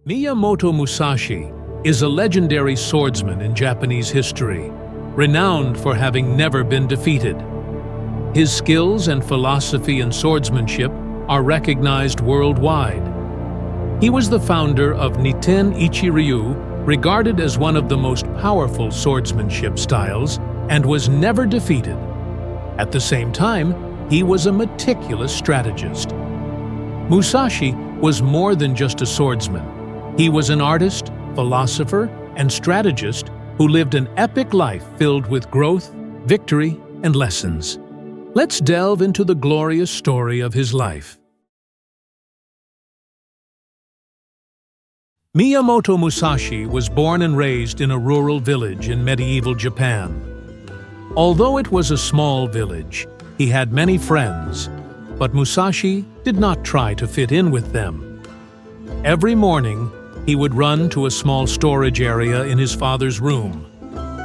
Miyamoto Musashi is a legendary swordsman in Japanese history, renowned for having never been defeated. His skills and philosophy in swordsmanship are recognized worldwide. He was the founder of Niten Ichi-ryu, regarded as one of the most powerful swordsmanship styles, and was never defeated. At the same time, he was a meticulous strategist. Musashi was more than just a swordsman. He was an artist, philosopher, and strategist who lived an epic life filled with growth, victory, and lessons. Let's delve into the glorious story of his life. Miyamoto Musashi was born and raised in a rural village in medieval Japan. Although it was a small village, he had many friends, but Musashi did not try to fit in with them. Every morning, he would run to a small storage area in his father's room,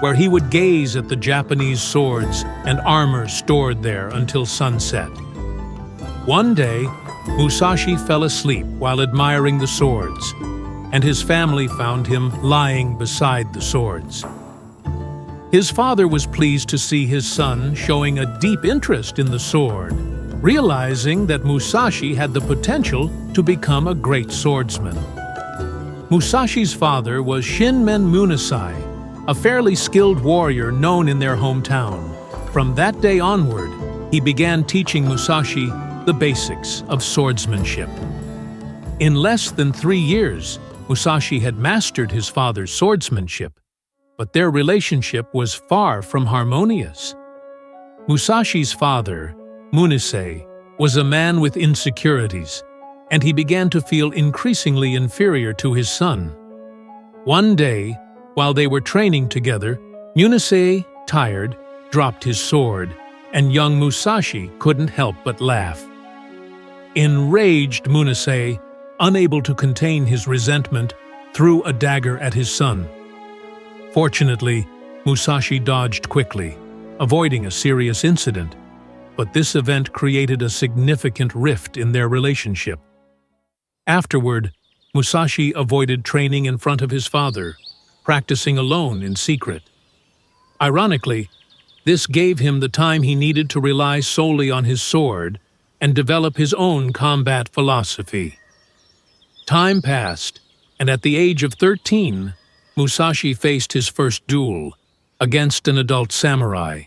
where he would gaze at the Japanese swords and armor stored there until sunset. One day, Musashi fell asleep while admiring the swords, and his family found him lying beside the swords. His father was pleased to see his son showing a deep interest in the sword, realizing that Musashi had the potential to become a great swordsman. Musashi's father was Shinmen Munasai, a fairly skilled warrior known in their hometown. From that day onward, he began teaching Musashi the basics of swordsmanship. In less than 3 years, Musashi had mastered his father's swordsmanship, but their relationship was far from harmonious. Musashi's father, Munasai, was a man with insecurities, and he began to feel increasingly inferior to his son. One day, while they were training together, Munasai, tired, dropped his sword, and young Musashi couldn't help but laugh. Enraged Munasai, unable to contain his resentment, threw a dagger at his son. Fortunately, Musashi dodged quickly, avoiding a serious incident, but this event created a significant rift in their relationship. Afterward, Musashi avoided training in front of his father, practicing alone in secret. Ironically, this gave him the time he needed to rely solely on his sword and develop his own combat philosophy. Time passed, and at the age of 13, Musashi faced his first duel against an adult samurai.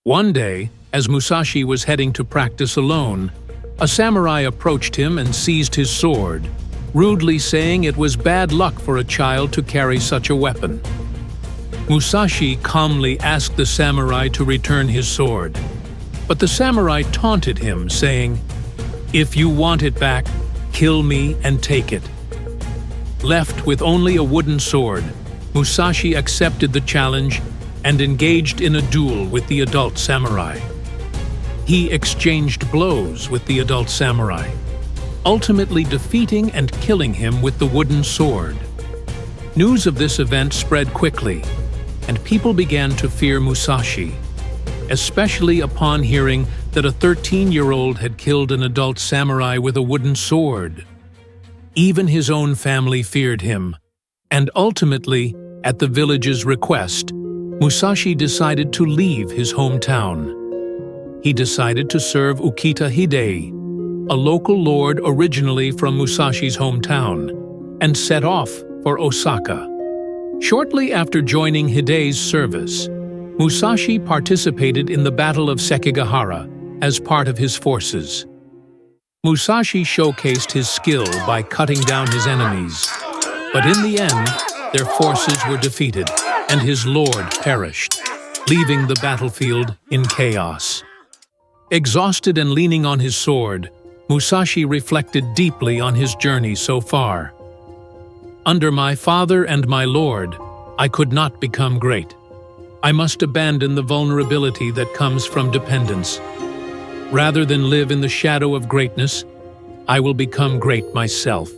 One day, as Musashi was heading to practice alone, a samurai approached him and seized his sword, rudely saying it was bad luck for a child to carry such a weapon. Musashi calmly asked the samurai to return his sword, but the samurai taunted him, saying, "If you want it back, kill me and take it." Left with only a wooden sword, Musashi accepted the challenge and engaged in a duel with the adult samurai. He exchanged blows with the adult samurai, ultimately defeating and killing him with the wooden sword. News of this event spread quickly, and people began to fear Musashi, especially upon hearing that a 13-year-old had killed an adult samurai with a wooden sword. Even his own family feared him, and ultimately, at the village's request, Musashi decided to leave his hometown. He decided to serve Ukita Hidei, a local lord originally from Musashi's hometown, and set off for Osaka. Shortly after joining Hidei's service, Musashi participated in the Battle of Sekigahara as part of his forces. Musashi showcased his skill by cutting down his enemies, but in the end, their forces were defeated and his lord perished, leaving the battlefield in chaos. Exhausted and leaning on his sword, Musashi reflected deeply on his journey so far. "Under my father and my lord, I could not become great. I must abandon the vulnerability that comes from dependence. Rather than live in the shadow of greatness, I will become great myself."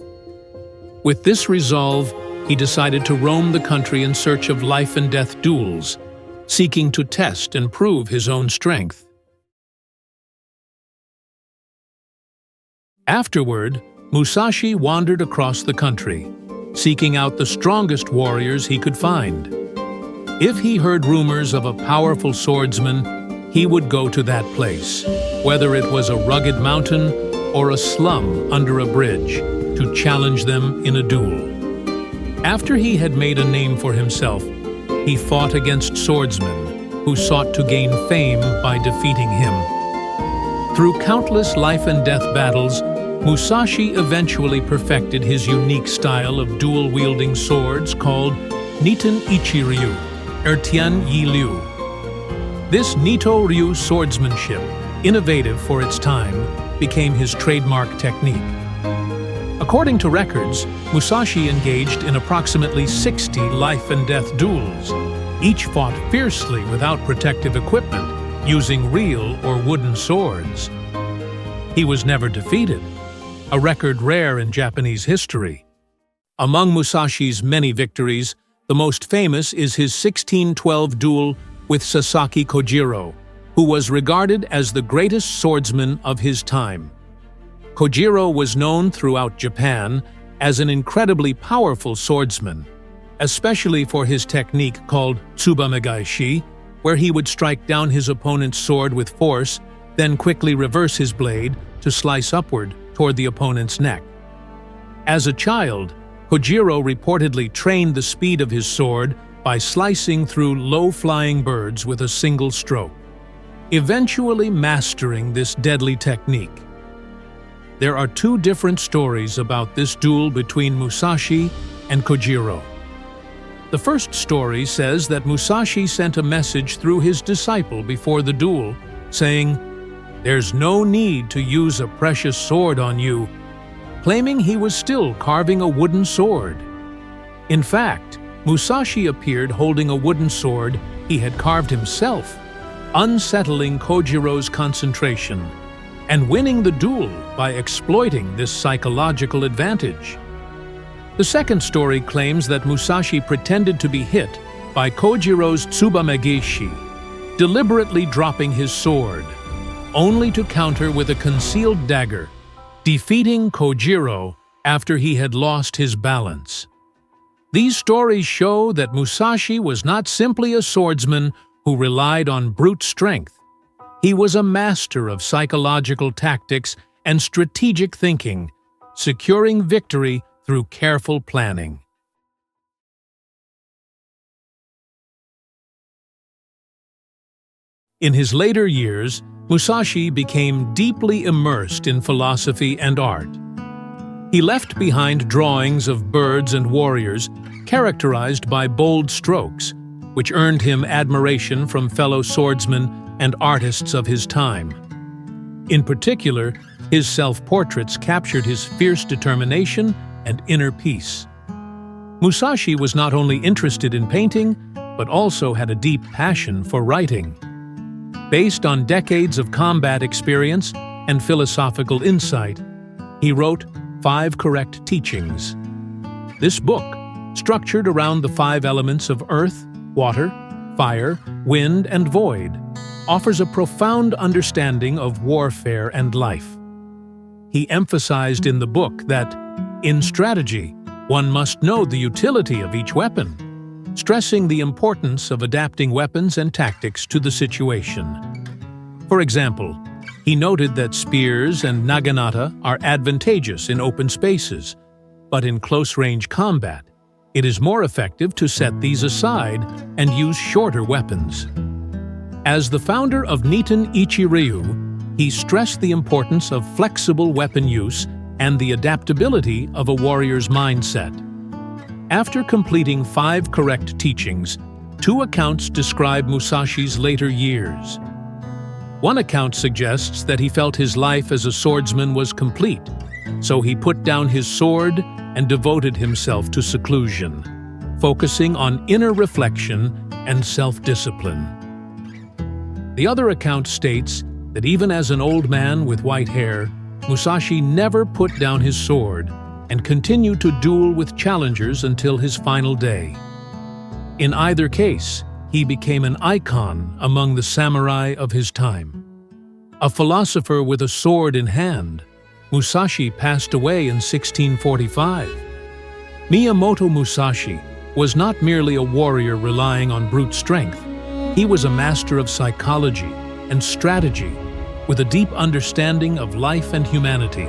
With this resolve, he decided to roam the country in search of life and death duels, seeking to test and prove his own strength. Afterward, Musashi wandered across the country, seeking out the strongest warriors he could find. If he heard rumors of a powerful swordsman, he would go to that place, whether it was a rugged mountain or a slum under a bridge, to challenge them in a duel. After he had made a name for himself, he fought against swordsmen who sought to gain fame by defeating him. Through countless life-and-death battles, Musashi eventually perfected his unique style of dual-wielding swords called Niten Ichi-ryu, or Tian Yi Liu. This Nito-ryu swordsmanship, innovative for its time, became his trademark technique. According to records, Musashi engaged in approximately 60 life-and-death duels, each fought fiercely without protective equipment, using real or wooden swords. He was never defeated, a record rare in Japanese history. Among Musashi's many victories, the most famous is his 1612 duel with Sasaki Kojiro, who was regarded as the greatest swordsman of his time. Kojiro was known throughout Japan as an incredibly powerful swordsman, especially for his technique called Tsubamegaeshi, where he would strike down his opponent's sword with force, then quickly reverse his blade to slice upward toward the opponent's neck. As a child, Kojiro reportedly trained the speed of his sword by slicing through low-flying birds with a single stroke, eventually mastering this deadly technique. There are two different stories about this duel between Musashi and Kojiro. The first story says that Musashi sent a message through his disciple before the duel, saying, "There's no need to use a precious sword on you," claiming he was still carving a wooden sword. In fact, Musashi appeared holding a wooden sword he had carved himself, unsettling Kojiro's concentration and winning the duel by exploiting this psychological advantage. The second story claims that Musashi pretended to be hit by Kojiro's Tsubamegaeshi, deliberately dropping his sword, only to counter with a concealed dagger, defeating Kojiro after he had lost his balance. These stories show that Musashi was not simply a swordsman who relied on brute strength. He was a master of psychological tactics and strategic thinking, securing victory through careful planning. In his later years, Musashi became deeply immersed in philosophy and art. He left behind drawings of birds and warriors characterized by bold strokes, which earned him admiration from fellow swordsmen and artists of his time. In particular, his self-portraits captured his fierce determination and inner peace. Musashi was not only interested in painting, but also had a deep passion for writing. Based on decades of combat experience and philosophical insight, he wrote 5 Correct Teachings. This book, structured around the 5 elements of earth, water, fire, wind, and void, offers a profound understanding of warfare and life. He emphasized in the book that, in strategy, one must know the utility of each weapon, stressing the importance of adapting weapons and tactics to the situation. For example, he noted that spears and naginata are advantageous in open spaces, but in close-range combat, it is more effective to set these aside and use shorter weapons. As the founder of Niten Ichi-ryu, he stressed the importance of flexible weapon use and the adaptability of a warrior's mindset. After completing 5 correct teachings, 2 accounts describe Musashi's later years. One account suggests that he felt his life as a swordsman was complete, so he put down his sword and devoted himself to seclusion, focusing on inner reflection and self-discipline. The other account states that even as an old man with white hair, Musashi never put down his sword and continued to duel with challengers until his final day. In either case, he became an icon among the samurai of his time. A philosopher with a sword in hand, Musashi passed away in 1645. Miyamoto Musashi was not merely a warrior relying on brute strength. He was a master of psychology and strategy with a deep understanding of life and humanity.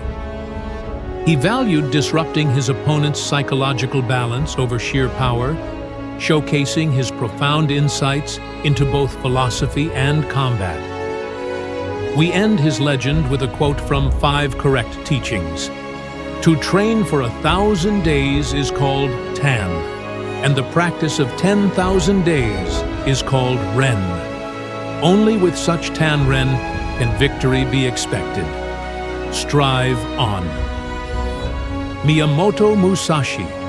He valued disrupting his opponent's psychological balance over sheer power, showcasing his profound insights into both philosophy and combat. We end his legend with a quote from 5 Correct Teachings. To train for 1,000 days is called Tan, and the practice of 10,000 days is called Ren. Only with such Tan Ren can victory be expected. Strive on. Miyamoto Musashi.